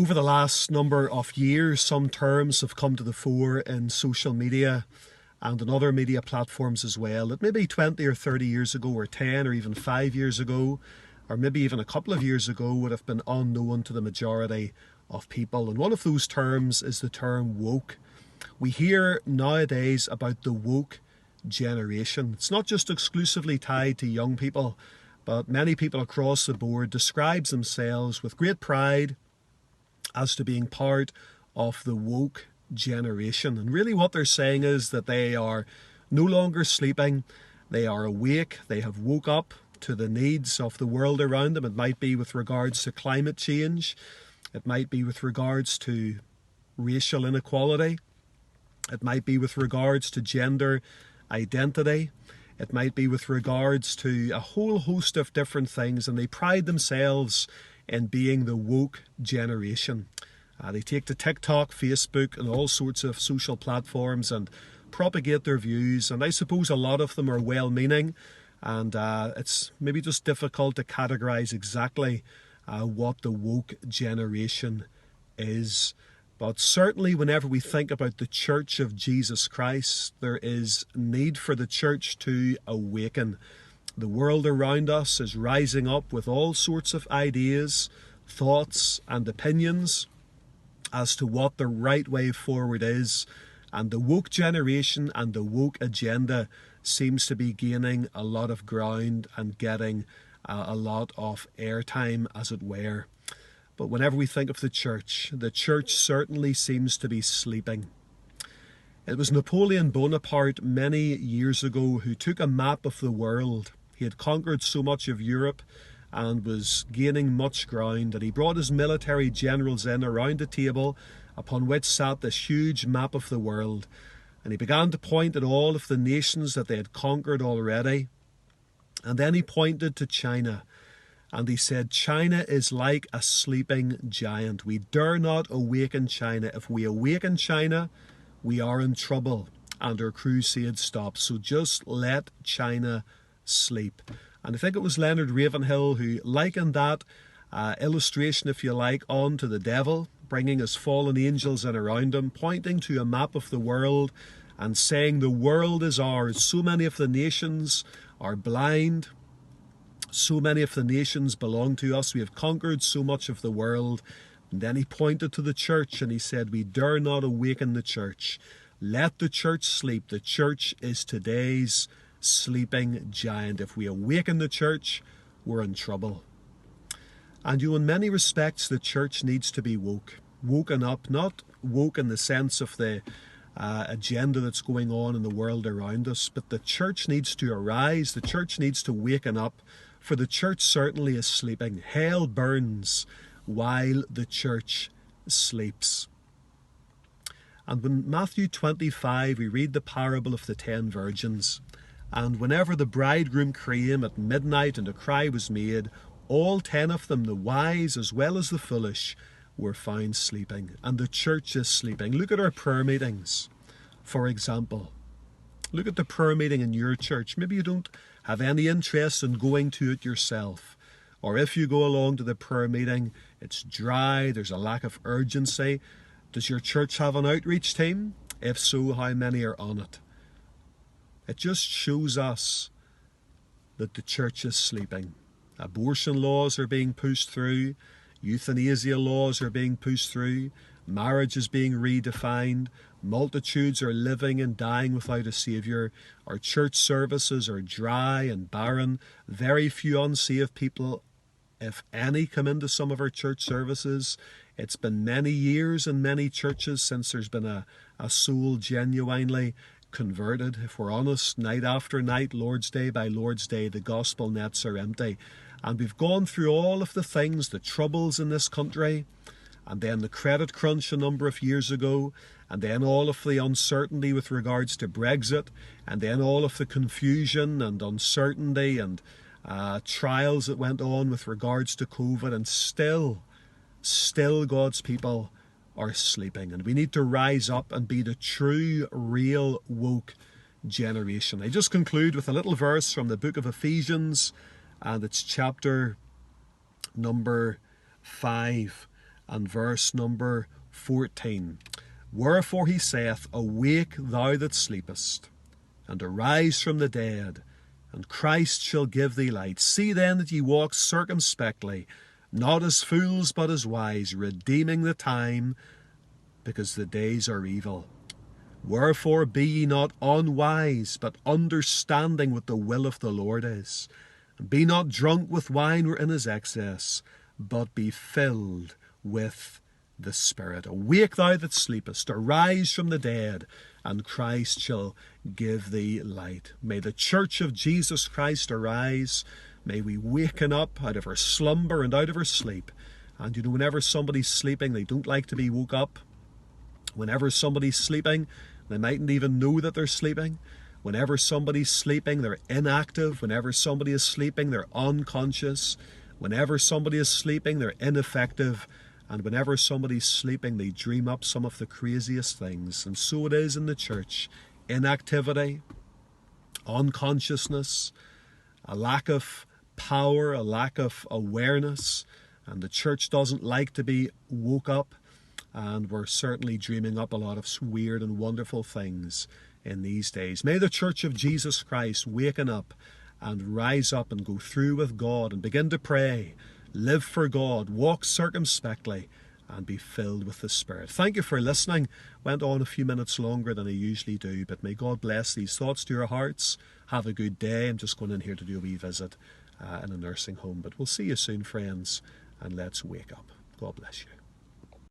Over the last number of years, some terms have come to the fore in social media and in other media platforms as well that maybe 20 or 30 years ago or 10 or even 5 years ago or maybe even a couple of years ago would have been unknown to the majority of people. And one of those terms is the term woke. We hear nowadays about the woke generation. It's not just exclusively tied to young people, but many people across the board describes themselves with great pride as to being part of the woke generation. And really what they're saying is that they are no longer sleeping, they are awake, they have woke up to the needs of the world around them. It might be with regards to climate change, it might be with regards to racial inequality, it might be with regards to gender identity, it might be with regards to a whole host of different things, and they pride themselves in being the woke generation. They take to TikTok, Facebook and all sorts of social platforms and propagate their views, and I suppose a lot of them are well-meaning, and it's maybe just difficult to categorize exactly what the woke generation is. But certainly whenever we think about the Church of Jesus Christ, there is need for the church to awaken. The world around us is rising up with all sorts of ideas, thoughts and opinions as to what the right way forward is. And the woke generation and the woke agenda seems to be gaining a lot of ground and getting a lot of airtime, as it were. But whenever we think of the church certainly seems to be sleeping. It was Napoleon Bonaparte many years ago who took a map of the world. He had conquered so much of Europe and was gaining much ground that he brought his military generals in around a table upon which sat this huge map of the world. And he began to point at all of the nations that they had conquered already. And then he pointed to China. And he said, China is like a sleeping giant. We dare not awaken China. If we awaken China, we are in trouble and our crusade stops. So just let China sleep. And I think it was Leonard Ravenhill who likened that illustration, if you like, on to the devil, bringing his fallen angels in around him, pointing to a map of the world and saying the world is ours. So many of the nations are blind. So many of the nations belong to us. We have conquered so much of the world. And then he pointed to the church and he said, we dare not awaken the church. Let the church sleep. The church is today's sleeping giant. If we awaken the church, we're in trouble. And in many respects, the church needs to be woken up, not woke in the sense of the agenda that's going on in the world around us, but the church needs to arise, the church needs to waken up, for the church certainly is sleeping. Hell burns while the church sleeps. And in Matthew 25, we read the parable of the 10 virgins. And whenever the bridegroom came at midnight and a cry was made, all 10 of them, the wise as well as the foolish, were found sleeping. And the church is sleeping. Look at our prayer meetings, for example. Look at the prayer meeting in your church. Maybe you don't have any interest in going to it yourself. Or if you go along to the prayer meeting, it's dry, there's a lack of urgency. Does your church have an outreach team? If so, how many are on it? It just shows us that the church is sleeping. Abortion laws are being pushed through. Euthanasia laws are being pushed through. Marriage is being redefined. Multitudes are living and dying without a saviour. Our church services are dry and barren. Very few unsaved people, if any, come into some of our church services. It's been many years in many churches since there's been a soul genuinely converted. If we're honest, night after night, Lord's Day by Lord's Day, the gospel nets are empty. And we've gone through all of the things, the troubles in this country, and then the credit crunch a number of years ago, and then all of the uncertainty with regards to Brexit, and then all of the confusion and uncertainty and trials that went on with regards to COVID, and still God's people are sleeping. And we need to rise up and be the true, real, woke generation. I just conclude with a little verse from the book of Ephesians, and it's chapter number 5. and verse number 14. Wherefore he saith, Awake, thou that sleepest, and arise from the dead, and Christ shall give thee light. See then that ye walk circumspectly, not as fools, but as wise, redeeming the time, because the days are evil. Wherefore be ye not unwise, but understanding what the will of the Lord is. And be not drunk with wine wherein is excess, but be filled with the Spirit. Awake, thou that sleepest, arise from the dead, and Christ shall give thee light. May the Church of Jesus Christ arise. May we waken up out of our slumber and out of our sleep. And you know, whenever somebody's sleeping, they don't like to be woke up. Whenever somebody's sleeping, they mightn't even know that they're sleeping. Whenever somebody's sleeping, they're inactive. Whenever somebody is sleeping, they're unconscious. Whenever somebody is sleeping, they're ineffective. And whenever somebody's sleeping, they dream up some of the craziest things. And so it is in the church. Inactivity, unconsciousness, a lack of power, a lack of awareness. And the church doesn't like to be woke up. And we're certainly dreaming up a lot of weird and wonderful things in these days. May the Church of Jesus Christ waken up and rise up and go through with God and begin to pray, live for God, walk circumspectly, and be filled with the Spirit. Thank you for listening. Went on a few minutes longer than I usually do, but may God bless these thoughts to your hearts. Have a good day. I'm just going in here to do a wee visit in a nursing home, but we'll see you soon, friends, and let's wake up. God bless you.